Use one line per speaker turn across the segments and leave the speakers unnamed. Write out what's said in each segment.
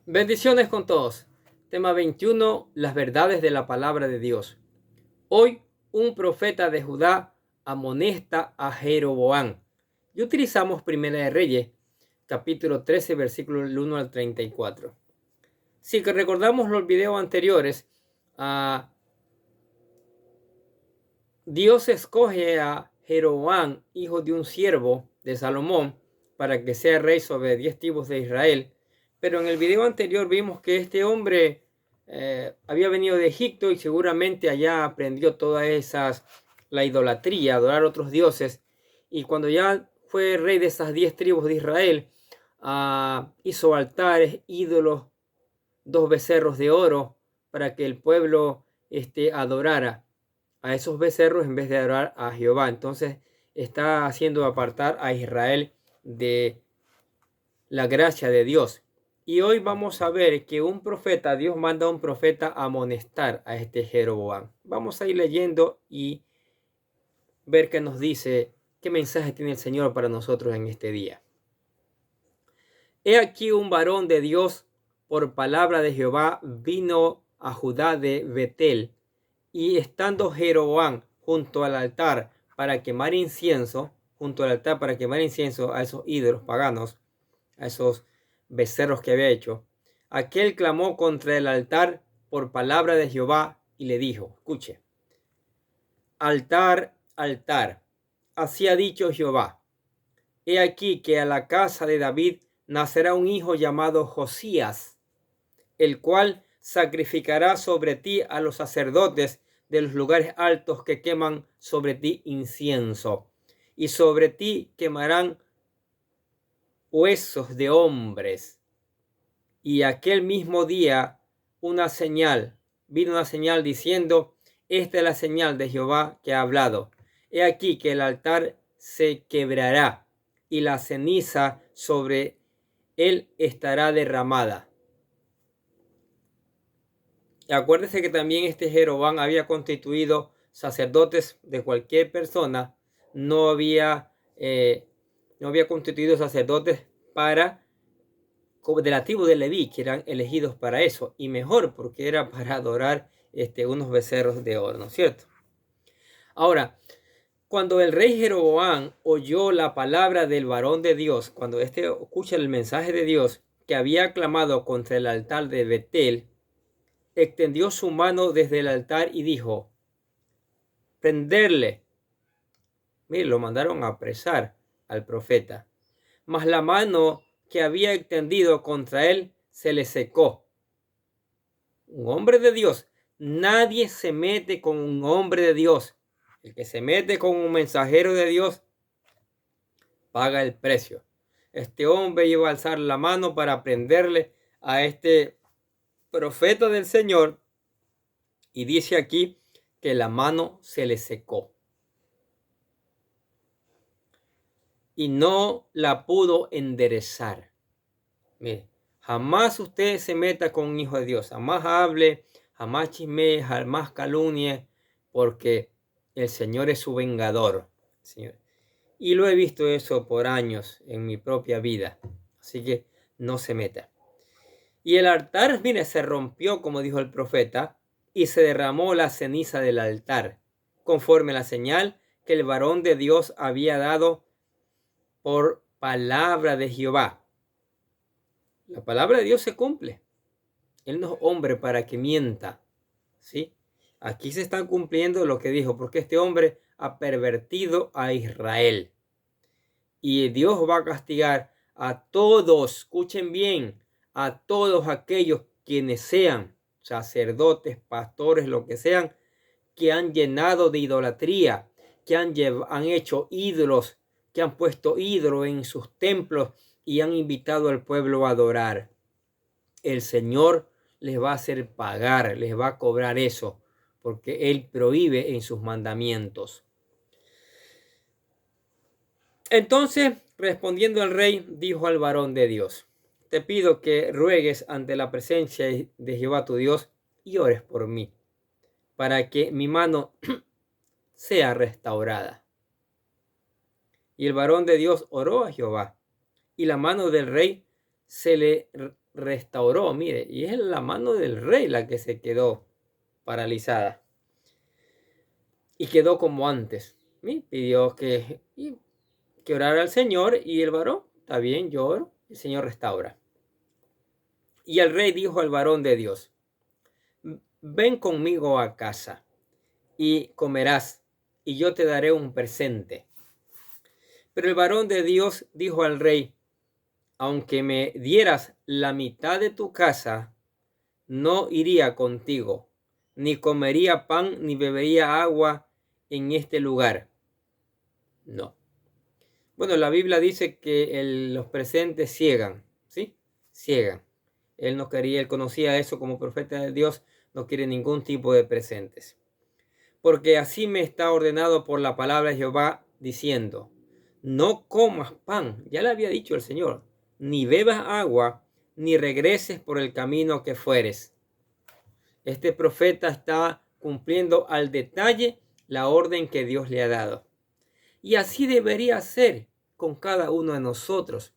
Bendiciones con todos. Tema 21. Las verdades de la palabra de Dios. Hoy un profeta de Judá amonesta a Jeroboam. Y utilizamos Primera de Reyes, capítulo 13, versículo 1 al 34. Si que recordamos los videos anteriores, Dios escoge a Jeroboam, hijo de un siervo de Salomón, para que sea rey sobre 10 tribus de Israel. Pero en el video anterior vimos que este hombre había venido de Egipto y seguramente allá aprendió la idolatría, adorar a otros dioses. Y cuando ya fue rey de esas 10 tribus de Israel, hizo altares, ídolos, 2 becerros de oro para que el pueblo adorara a esos becerros en vez de adorar a Jehová. Entonces está haciendo apartar a Israel de la gracia de Dios. Y hoy vamos a ver que Dios manda a un profeta a amonestar a este Jeroboam. Vamos a ir leyendo y ver qué nos dice, qué mensaje tiene el Señor para nosotros en este día. He aquí un varón de Dios, por palabra de Jehová, vino a Judá de Betel, y estando Jeroboam junto al altar para quemar incienso, a esos ídolos paganos, a esos becerros que había hecho, aquel clamó contra el altar por palabra de Jehová y le dijo, escuche, altar, altar, así ha dicho Jehová, he aquí que a la casa de David nacerá un hijo llamado Josías, el cual sacrificará sobre ti a los sacerdotes de los lugares altos que queman sobre ti incienso, y sobre ti quemarán huesos de hombres. Y aquel mismo día vino una señal diciendo, esta es la señal de Jehová que ha hablado. He aquí que el altar se quebrará y la ceniza sobre él estará derramada. Y acuérdese que también este Jeroboam había constituido sacerdotes de cualquier persona, no había constituido sacerdotes de la tribu de Leví, que eran elegidos para eso, y mejor porque era para adorar unos becerros de oro, ¿no es cierto? Ahora, cuando el rey Jeroboam oyó la palabra del varón de Dios, cuando escucha el mensaje de Dios que había clamado contra el altar de Betel, extendió su mano desde el altar y dijo, prenderle. Mire, lo mandaron a apresar al profeta. Mas la mano que había extendido contra él se le secó. Un hombre de Dios. Nadie se mete con un hombre de Dios. El que se mete con un mensajero de Dios paga el precio. Este hombre iba a alzar la mano para prenderle a este profeta del Señor. Y dice aquí que la mano se le secó. Y no la pudo enderezar. Mire, jamás usted se meta con un hijo de Dios. Jamás hable, jamás chismee, jamás calumnie, porque el Señor es su vengador. Señor. Y lo he visto eso por años en mi propia vida. Así que no se meta. Y el altar, mire, se rompió, como dijo el profeta, y se derramó la ceniza del altar, conforme a la señal que el varón de Dios había dado por palabra de Jehová. La palabra de Dios se cumple. Él no es hombre para que mienta. ¿Sí? Aquí se está cumpliendo lo que dijo, porque este hombre ha pervertido a Israel. Y Dios va a castigar a todos, escuchen bien, a todos aquellos quienes sean sacerdotes, pastores, lo que sean, que han llenado de idolatría, que han hecho ídolos, que han puesto ídolos en sus templos y han invitado al pueblo a adorar. El Señor les va a hacer pagar, les va a cobrar eso, porque Él prohíbe en sus mandamientos. Entonces, respondiendo el rey, dijo al varón de Dios, te pido que ruegues ante la presencia de Jehová tu Dios y ores por mí, para que mi mano sea restaurada. Y el varón de Dios oró a Jehová, y la mano del rey se le restauró, mire, y es la mano del rey la que se quedó paralizada y quedó como antes. Pidió que orara al Señor y el varón, está bien, yo oro, el Señor restaura. Y el rey dijo al varón de Dios, ven conmigo a casa y comerás, y yo te daré un presente. Pero el varón de Dios dijo al rey, aunque me dieras la mitad de tu casa, no iría contigo, ni comería pan, ni bebería agua en este lugar. No. Bueno, la Biblia dice que los presentes ciegan, ¿sí? Ciegan. Él no quería, él conocía eso como profeta de Dios, no quiere ningún tipo de presentes. Porque así me está ordenado por la palabra de Jehová, diciendo, no comas pan, ya le había dicho el Señor, ni bebas agua, ni regreses por el camino que fueres. Este profeta está cumpliendo al detalle la orden que Dios le ha dado. Y así debería ser con cada uno de nosotros.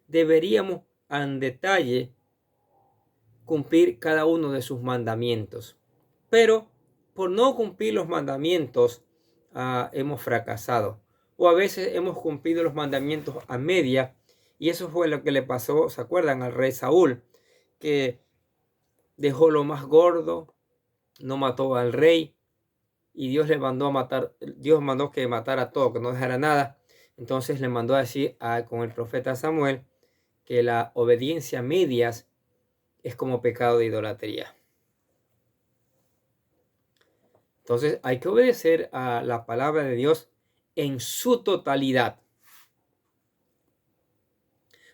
Deberíamos en detalle cumplir cada uno de sus mandamientos. Pero por no cumplir los mandamientos hemos fracasado. O a veces hemos cumplido los mandamientos a media. Y eso fue lo que le pasó, ¿se acuerdan? Al rey Saúl, que dejó lo más gordo, no mató al rey. Y Dios le mandó a matar, Dios mandó que matara todo, que no dejara nada. Entonces le mandó a decir con el profeta Samuel que la obediencia a medias es como pecado de idolatría. Entonces hay que obedecer a la palabra de Dios en su totalidad.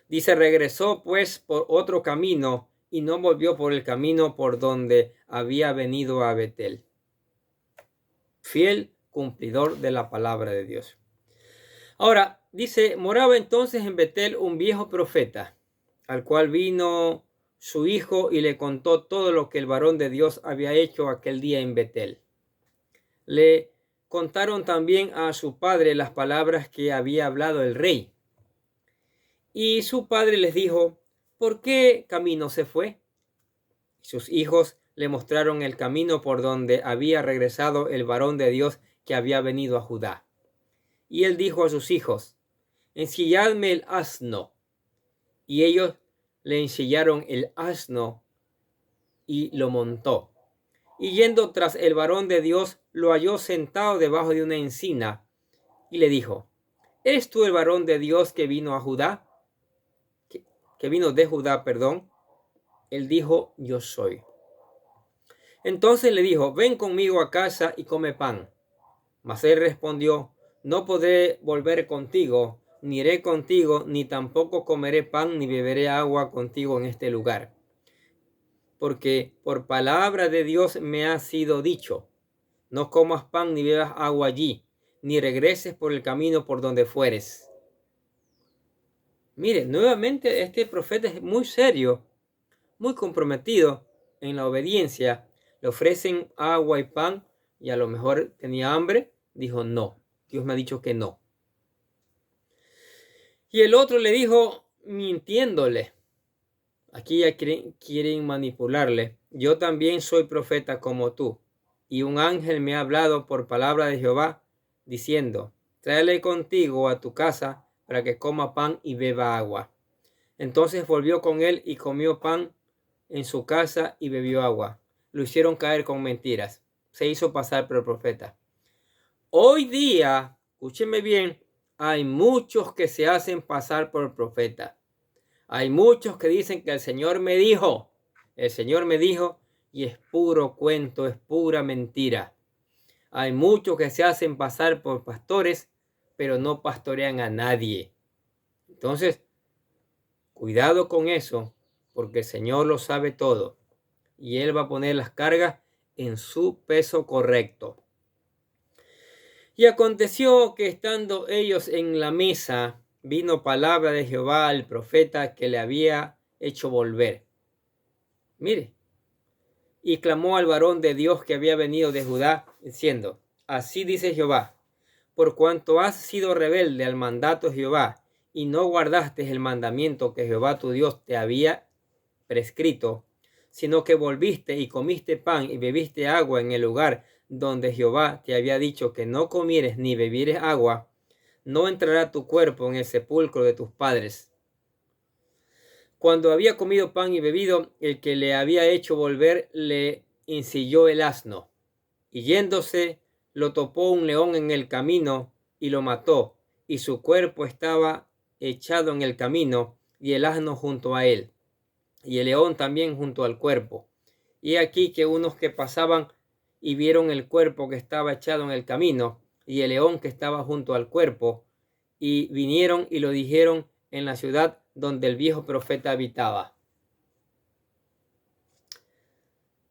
Dice, regresó pues por otro camino y no volvió por el camino por donde había venido a Betel. Fiel cumplidor de la palabra de Dios. Ahora, dice, moraba entonces en Betel un viejo profeta, al cual vino su hijo y le contó todo lo que el varón de Dios había hecho aquel día en Betel. Le contaron también a su padre las palabras que había hablado el rey. Y su padre les dijo, ¿por qué camino se fue? Sus hijos le mostraron el camino por donde había regresado el varón de Dios que había venido a Judá. Y él dijo a sus hijos, ensilladme el asno. Y ellos le ensillaron el asno y lo montó. Y yendo tras el varón de Dios, lo halló sentado debajo de una encina. Y le dijo, ¿eres tú el varón de Dios que vino a Judá? Que vino de Judá, perdón. Él dijo, yo soy. Entonces le dijo, ven conmigo a casa y come pan. Mas él respondió, no podré volver contigo, ni iré contigo, ni tampoco comeré pan, ni beberé agua contigo en este lugar. Porque por palabra de Dios me ha sido dicho, no comas pan ni bebas agua allí, ni regreses por el camino por donde fueres. Mire, nuevamente este profeta es muy serio, muy comprometido en la obediencia. Le ofrecen agua y pan y a lo mejor tenía hambre. Dijo, no, Dios me ha dicho que no. Y el otro le dijo, mintiéndole. Aquí ya quieren manipularle. Yo también soy profeta como tú. Y un ángel me ha hablado por palabra de Jehová, diciendo, tráele contigo a tu casa para que coma pan y beba agua. Entonces volvió con él y comió pan en su casa y bebió agua. Lo hicieron caer con mentiras. Se hizo pasar por el profeta. Hoy día, escúcheme bien, hay muchos que se hacen pasar por el profeta. Hay muchos que dicen que el Señor me dijo, y es puro cuento, es pura mentira. Hay muchos que se hacen pasar por pastores, pero no pastorean a nadie. Entonces, cuidado con eso, porque el Señor lo sabe todo y Él va a poner las cargas en su peso correcto. Y aconteció que estando ellos en la mesa, vino palabra de Jehová al profeta que le había hecho volver. Mire, y clamó al varón de Dios que había venido de Judá, diciendo, así dice Jehová, por cuanto has sido rebelde al mandato de Jehová, y no guardaste el mandamiento que Jehová tu Dios te había prescrito, sino que volviste y comiste pan y bebiste agua en el lugar donde Jehová te había dicho que no comieres ni bebieres agua, no entrará tu cuerpo en el sepulcro de tus padres. Cuando había comido pan y bebido, el que le había hecho volver le ensilló el asno, y yéndose lo topó un león en el camino y lo mató, y su cuerpo estaba echado en el camino, y el asno junto a él, y el león también junto al cuerpo. Y aquí que unos que pasaban y vieron el cuerpo que estaba echado en el camino, y el león que estaba junto al cuerpo, y vinieron y lo dijeron en la ciudad donde el viejo profeta habitaba.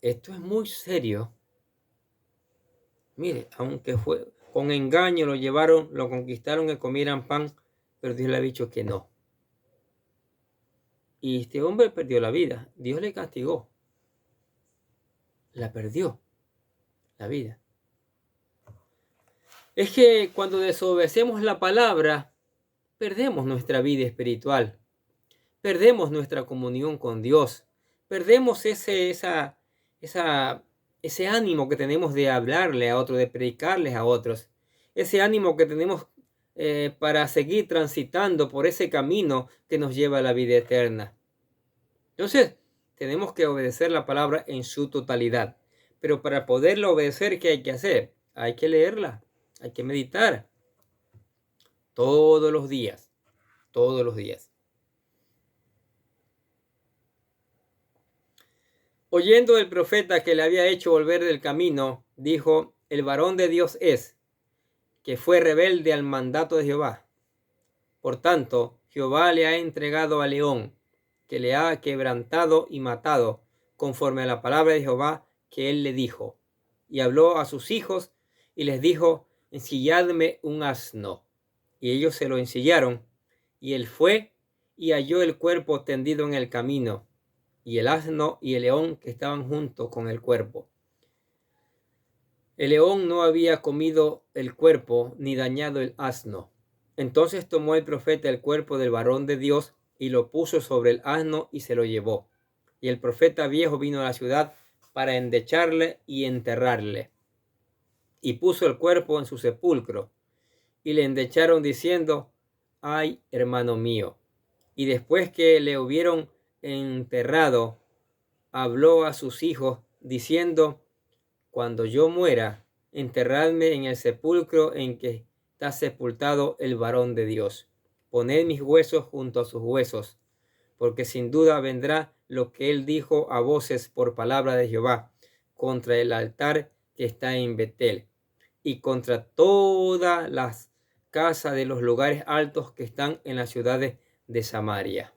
Esto es muy serio. Mire, aunque fue con engaño lo llevaron, lo conquistaron que comieran pan, pero Dios le ha dicho que no. Y este hombre perdió la vida. Dios le castigó. La perdió, la vida. Es que cuando desobedecemos la palabra, perdemos nuestra vida espiritual. Perdemos nuestra comunión con Dios. Perdemos ese ánimo que tenemos de hablarle a otros, de predicarles a otros. Ese ánimo que tenemos para seguir transitando por ese camino que nos lleva a la vida eterna. Entonces, tenemos que obedecer la palabra en su totalidad. Pero para poderla obedecer, ¿qué hay que hacer? Hay que leerla, hay que meditar. Todos los días, todos los días. Oyendo el profeta que le había hecho volver del camino, dijo: el varón de Dios es, que fue rebelde al mandato de Jehová. Por tanto, Jehová le ha entregado al león, que le ha quebrantado y matado, conforme a la palabra de Jehová que él le dijo. Y habló a sus hijos y les dijo: ensilladme un asno. Y ellos se lo ensillaron, y él fue y halló el cuerpo tendido en el camino, y el asno y el león que estaban juntos con el cuerpo. El león no había comido el cuerpo ni dañado el asno. Entonces tomó el profeta el cuerpo del varón de Dios y lo puso sobre el asno y se lo llevó. Y el profeta viejo vino a la ciudad para endecharle y enterrarle. Y puso el cuerpo en su sepulcro. Y le endecharon diciendo: ay, hermano mío. Y después que le hubieron enterrado, habló a sus hijos diciendo: cuando yo muera, enterradme en el sepulcro en que está sepultado el varón de Dios. Poned mis huesos junto a sus huesos, porque sin duda vendrá lo que él dijo a voces por palabra de Jehová, contra el altar que está en Betel, y contra todas las casas de los lugares altos que están en las ciudades de Samaria.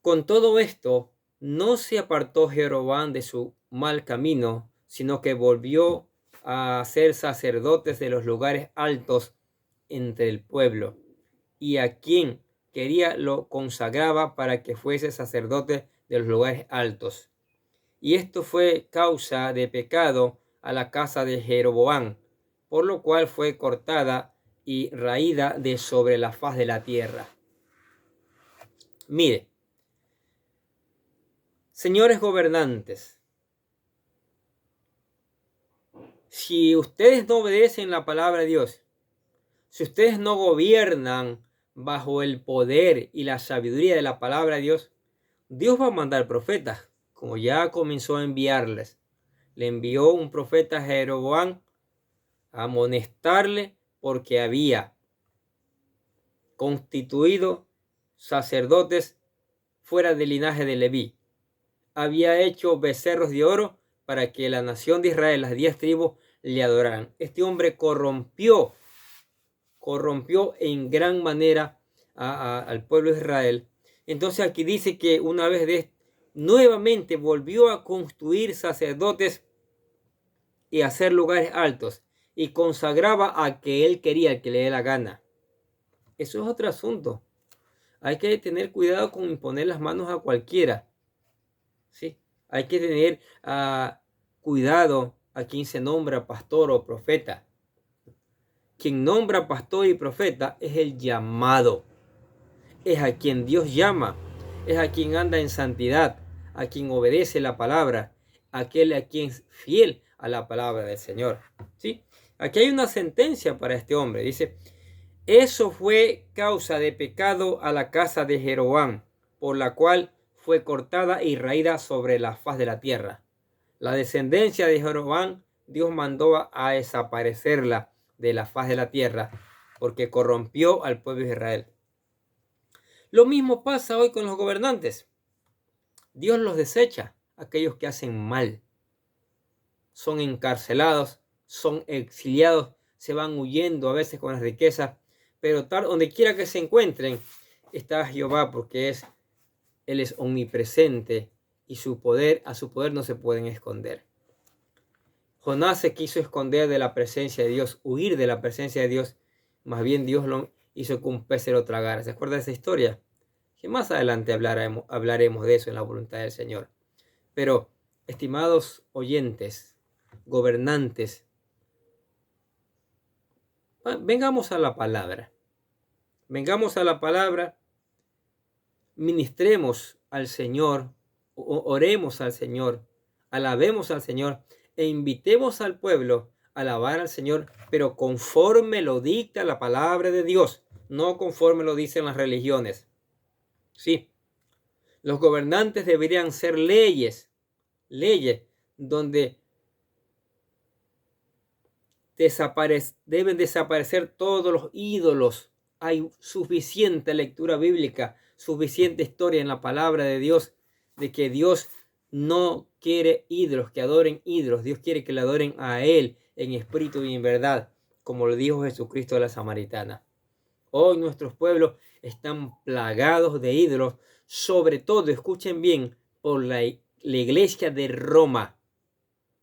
Con todo esto, no se apartó Jeroboam de su mal camino, sino que volvió a ser sacerdotes de los lugares altos entre el pueblo, y a quien quería lo consagraba para que fuese sacerdote de los lugares altos. Y esto fue causa de pecado a la casa de Jeroboam, por lo cual fue cortada y raída de sobre la faz de la tierra. Mire, señores gobernantes, si ustedes no obedecen la palabra de Dios, si ustedes no gobiernan bajo el poder y la sabiduría de la palabra de Dios, Dios va a mandar profetas, como ya comenzó a enviarles. Le envió un profeta a Jeroboam a amonestarle porque había constituido sacerdotes fuera del linaje de Leví. Había hecho becerros de oro para que la nación de Israel, las 10 tribus, le adoraran. Este hombre corrompió en gran manera al pueblo de Israel. Entonces aquí dice que una vez nuevamente volvió a construir sacerdotes y hacer lugares altos, y consagraba a que él quería, al que le dé la gana. Eso es otro asunto. Hay que tener cuidado con imponer las manos a cualquiera. ¿Sí? Hay que tener cuidado a quien se nombra pastor o profeta. Quien nombra pastor y profeta es el llamado. Es a quien Dios llama. es a quien anda en santidad, a quien obedece la palabra, aquel a quien es fiel a la palabra del Señor. ¿Sí? Aquí hay una sentencia para este hombre. Dice, eso fue causa de pecado a la casa de Jeroboam, por la cual fue cortada y raída sobre la faz de la tierra. La descendencia de Jeroboam, Dios mandó a desaparecerla de la faz de la tierra, porque corrompió al pueblo de Israel. Lo mismo pasa hoy con los gobernantes. Dios los desecha, aquellos que hacen mal. Son encarcelados, son exiliados, se van huyendo a veces con las riquezas, pero donde quiera que se encuentren está Jehová, porque Él es omnipresente y a su poder no se pueden esconder. Jonás se quiso esconder de la presencia de Dios, huir de la presencia de Dios, más bien Dios lo hizo que un pez se lo tragara. ¿Se acuerda de esa historia? Que más adelante hablaremos de eso en la voluntad del Señor. Pero, estimados oyentes, gobernantes, vengamos a la palabra. Vengamos a la palabra, ministremos al Señor, oremos al Señor, alabemos al Señor e invitemos al pueblo a alabar al Señor, pero conforme lo dicta la palabra de Dios, no conforme lo dicen las religiones. Sí, los gobernantes deberían ser leyes donde deben desaparecer todos los ídolos. Hay suficiente lectura bíblica, suficiente historia en la palabra de Dios, de que Dios no quiere ídolos, que adoren ídolos. Dios quiere que le adoren a Él en espíritu y en verdad, como lo dijo Jesucristo a la samaritana. Hoy nuestros pueblos están plagados de ídolos, sobre todo, escuchen bien, por la iglesia de Roma.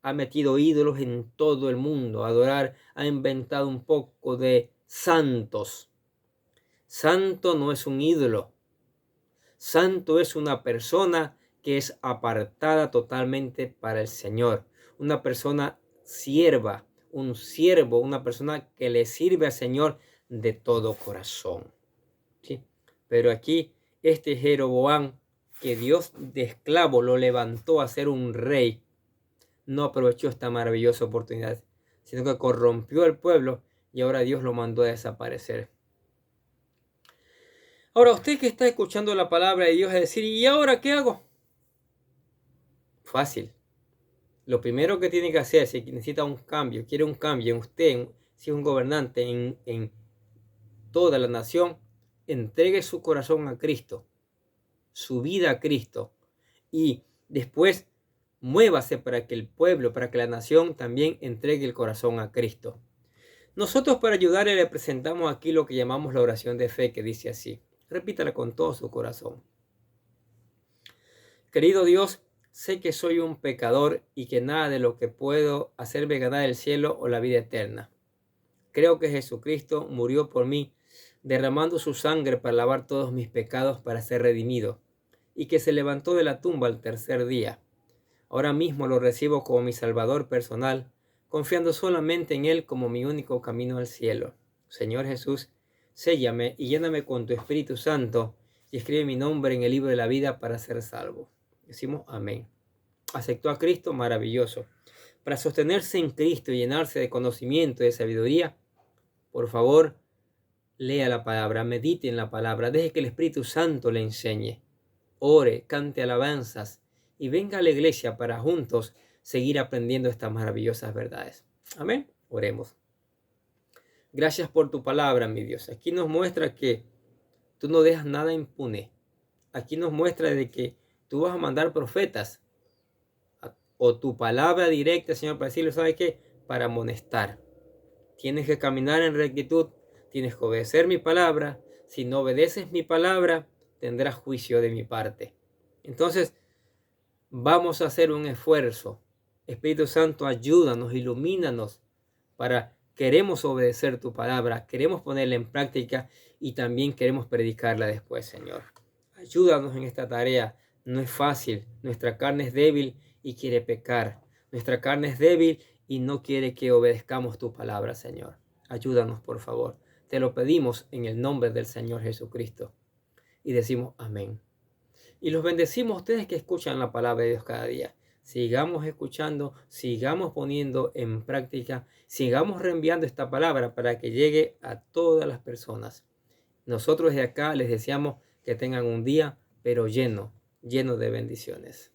Ha metido ídolos en todo el mundo. Adorar, ha inventado un poco de santos. Santo no es un ídolo. Santo es una persona que es apartada totalmente para el Señor. Una persona sierva, un siervo, una persona que le sirve al Señor de todo corazón. ¿Sí? Pero aquí este Jeroboam, que Dios de esclavo lo levantó a ser un rey, no aprovechó esta maravillosa oportunidad, sino que corrompió al pueblo y ahora Dios lo mandó a desaparecer. Ahora usted que está escuchando la palabra de Dios es decir, ¿y ahora qué hago? Fácil. Lo primero que tiene que hacer, si necesita un cambio, quiere un cambio en usted, si es un gobernante en toda la nación, entregue su corazón a Cristo, su vida a Cristo, y después muévase para que el pueblo, para que la nación también entregue el corazón a Cristo. Nosotros para ayudarle le presentamos aquí lo que llamamos la oración de fe, que dice así. Repítala con todo su corazón. Querido Dios, sé que soy un pecador y que nada de lo que puedo hacer me ganar el cielo o la vida eterna. Creo que Jesucristo murió por mí, derramando su sangre para lavar todos mis pecados para ser redimido, y que se levantó de la tumba al tercer día. Ahora mismo lo recibo como mi Salvador personal, confiando solamente en Él como mi único camino al cielo. Señor Jesús, séllame y lléname con tu Espíritu Santo y escribe mi nombre en el libro de la vida para ser salvo. Decimos amén. Aceptó a Cristo, maravilloso. Para sostenerse en Cristo y llenarse de conocimiento y de sabiduría, por favor, lea la palabra, medite en la palabra, deje que el Espíritu Santo le enseñe. Ore, cante alabanzas y venga a la iglesia para juntos seguir aprendiendo estas maravillosas verdades. Amén. Oremos. Gracias por tu palabra, mi Dios. Aquí nos muestra que tú no dejas nada impune. Aquí nos muestra de que tú vas a mandar profetas o tu palabra directa, Señor, para decirle, ¿sabes qué? Para amonestar. Tienes que caminar en rectitud, tienes que obedecer mi palabra. Si no obedeces mi palabra, tendrás juicio de mi parte. Entonces, vamos a hacer un esfuerzo. Espíritu Santo, ayúdanos, ilumínanos queremos obedecer tu palabra, queremos ponerla en práctica y también queremos predicarla después, Señor. Ayúdanos en esta tarea. No es fácil. Nuestra carne es débil y quiere pecar. Nuestra carne es débil y no quiere que obedezcamos tu palabra, Señor. Ayúdanos, por favor. Te lo pedimos en el nombre del Señor Jesucristo. Y decimos amén. Y los bendecimos a ustedes que escuchan la palabra de Dios cada día. Sigamos escuchando, sigamos poniendo en práctica, sigamos reenviando esta palabra para que llegue a todas las personas. Nosotros de acá les deseamos que tengan un día, pero lleno de bendiciones.